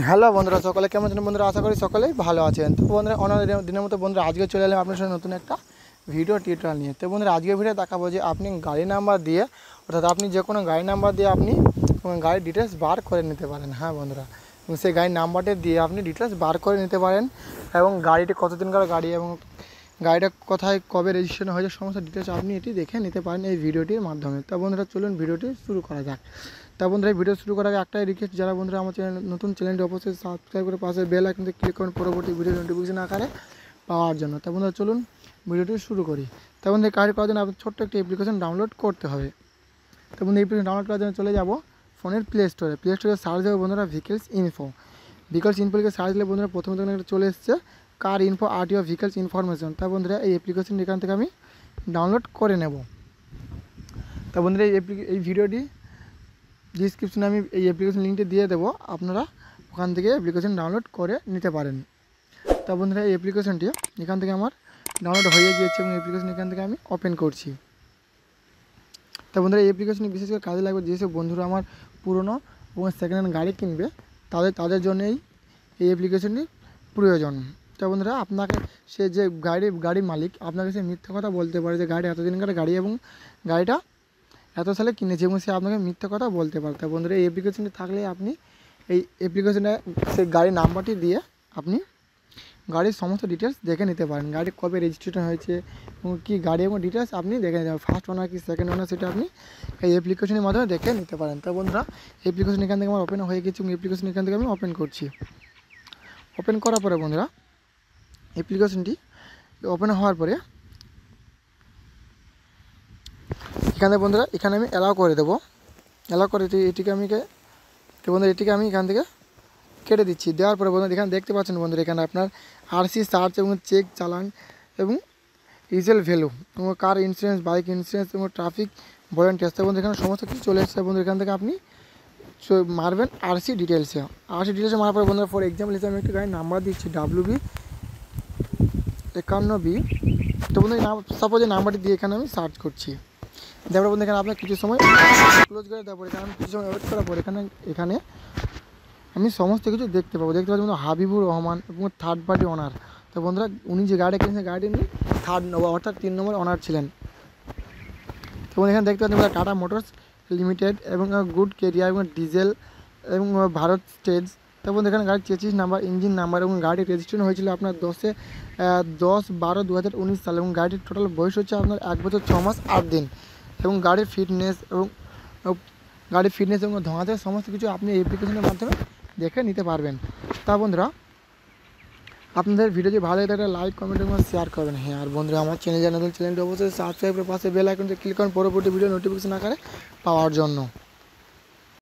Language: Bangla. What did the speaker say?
হ্যালো বন্ধুরা, সকলে কেমন আছেন? বন্ধুরা আশা করি সকলেই ভালো আছেন। তো বন্ধুরা অন্যান্য দিনের মতো বন্ধুরা আজকে চলে এলাম আপনার সঙ্গে নতুন একটা ভিডিও টিউটোরিয়াল নিয়ে। তো বন্ধুরা আজকে ভিডিও দেখাবো যে আপনি গাড়ি নাম্বার দিয়ে, অর্থাৎ আপনি যে কোনো গাড়ি নাম্বার দিয়ে আপনি গাড়ির ডিটেলস বার করে নিতে পারেন। হ্যাঁ বন্ধুরা, এবং সেই গাড়ির নাম্বারটা দিয়ে আপনি ডিটেলস বার করে নিতে পারেন এবং গাড়িটি কতদিনকার গাড়ি এবং গাড়িটা কোথায় কবে রেজিস্ট্রেশন হয়েছে সমস্ত ডিটেলস আপনি এটি দেখে নিতে পারেন এই ভিডিওটির মাধ্যমে। তো বন্ধুরা চলুন ভিডিওটি শুরু করা যাক। তা বন্ধুরা এই ভিডিও শুরু করার আগে একটাই রিকোয়েস্ট, যারা বন্ধুরা আমার নতুন চ্যানেলটি অবশ্যই সাবস্ক্রাইব করে পাশে বেল আইকনটি ক্লিক করুন পরবর্তী ভিডিও নোটিফিকেশন আকারে পাওয়ার জন্য। তা বন্ধুরা চলুন ভিডিওটি শুরু করি। তা বন্ধুরা কাজ করার জন্য আপনার ছোট্ট একটি অ্যাপ্লিকেশন ডাউনলোড করতে হবে। তো বন্ধুরা অ্যাপ্লিকেশন ডাউনলোড করার জন্য চলে যাব ফোনের প্লে স্টোরে সার্চ দেবো বন্ধুরা ভেহিকলস ইনফো লিখে সার্চ দিলে বন্ধুরা প্রথমে একটা চলে এসছে কার ইনফো আরটিও ভেহিকলস ইনফরমেশন। তা বন্ধুরা এই অ্যাপ্লিকেশন এখান থেকে আমি ডাউনলোড করে নেব। তা বন্ধুরা এই ভিডিওটি ডিসক্রিপশনে আমি এই অ্যাপ্লিকেশন লিঙ্কটি দিয়ে দেবো, আপনারা ওখান থেকে অ্যাপ্লিকেশন ডাউনলোড করে নিতে পারেন। তা বন্ধুরা এই অ্যাপ্লিকেশনটি এখান থেকে আমার ডাউনলোড হয়ে গিয়েছে এবং অ্যাপ্লিকেশন এখান থেকে আমি ওপেন করছি। তা বন্ধুরা এই অ্যাপ্লিকেশনটি বিশেষ করে কাজে লাগবে যেসব বন্ধুরা আমার পুরনো এবং সেকেন্ড হ্যান্ড গাড়ি কিনবে তাদের জন্যই এই অ্যাপ্লিকেশনটি প্রয়োজন। তা বন্ধুরা আপনাকে সে যে গাড়ির মালিক আপনাকে সে মিথ্যা কথা বলতে পারে যে গাড়ি এতদিনকার গাড়ি এবং গাড়িটা এত সালে কিনেছে এবং সে আপনাকে মিথ্যা কথা বলতে পারে। তা বন্ধুরা এই অ্যাপ্লিকেশনটি থাকলে আপনি এই অ্যাপ্লিকেশনে সেই গাড়ির নাম্বারটি দিয়ে আপনি গাড়ির সমস্ত ডিটেলস দেখে নিতে পারেন, গাড়ি কবে রেজিস্ট্রেশন হয়েছে এবং কী গাড়ি এবং ডিটেলস আপনি দেখে নিতে পারেন, ফার্স্ট ওনার কি সেকেন্ড ওনার সেটা আপনি এই অ্যাপ্লিকেশনের মাধ্যমে দেখে নিতে পারেন। তো বন্ধুরা অ্যাপ্লিকেশন এখান থেকে আমার ওপেন হয়ে গেছে এবং অ্যাপ্লিকেশন এখান থেকে আমি ওপেন করছি। ওপেন করার পরে বন্ধুরা অ্যাপ্লিকেশনটি ওপেন হওয়ার পরে এখানে বন্ধুরা এখানে আমি অ্যালাউ করে দেবো। অ্যালাউ করে এটিকে আমি এখান থেকে কেটে দিচ্ছি। দেওয়ার পরে বন্ধুরা এখানে দেখতে পাচ্ছেন বন্ধুরা এখানে আপনার আরসি সার্চ এবং চেক চালান এবং রিসেল ভ্যালু এবং কার ইন্স্যুরেন্স, বাইক ইন্স্যুরেন্স এবং ট্রাফিক ভলেন্ট টেস্ট বন্ধু এখানে সমস্ত কিছু চলে এসেছে বন্ধু। এখান থেকে আপনি মারবেন আরসি ডিটেলসে মারার পরে বন্ধুরা ফর এক্সাম্পল হিসেবে আমি একটি গাড়ির নাম্বার দিচ্ছি WB51B। তো বন্ধু সাপোজ এই নাম্বারটি দিয়ে এখানে আমি সার্চ করছি। তারপরে বন্ধু এখানে আপনার কিছু সময় ক্লোজ করে দেওয়ার পরে এখানে আমি কিছু সময় ওয়েট করার পর এখানে আমি সমস্ত কিছু দেখতে পাচ্ছি বন্ধু হাবিবুর রহমান এবং থার্ড পার্টি ওনার। তো বন্ধুরা উনি যে গাড়িটা কিনেছেন গাড়িটি উনি অর্থাৎ 3 নম্বর ওনার ছিলেন। তো এখানে দেখতে পাচ্ছেন টাটা মোটরস লিমিটেড এবং গুড কেরিয়ার এবং ডিজেল এবং ভারত স্টেজ। তো বন্ধু এখানে গাড়ির চেসিস নাম্বার, ইঞ্জিন নাম্বার এবং গাড়ির রেজিস্ট্রেশন হয়েছিল আপনার 10/12/2019 সালে এবং গাড়ির টোটাল বয়স হচ্ছে আপনার 1 বছর 6 মাস 8 দিন এবং গাড়ির ফিটনেস এবং ধোঁয়াতে সমস্ত কিছু আপনি অ্যাপ্লিকেশনের মাধ্যমে দেখে নিতে পারবেন। তা বন্ধুরা আপনাদের ভিডিও যদি ভালো লাগে লাইক কমেন্ট এবং শেয়ার করবেন। হ্যাঁ আর বন্ধুরা আমার চ্যানেলটি অবশ্যই সাবস্ক্রাইব করে পাশে বেল আইকনটি ক্লিক করুন পরবর্তী ভিডিও নোটিফিকেশন আকারে পাওয়ার জন্য।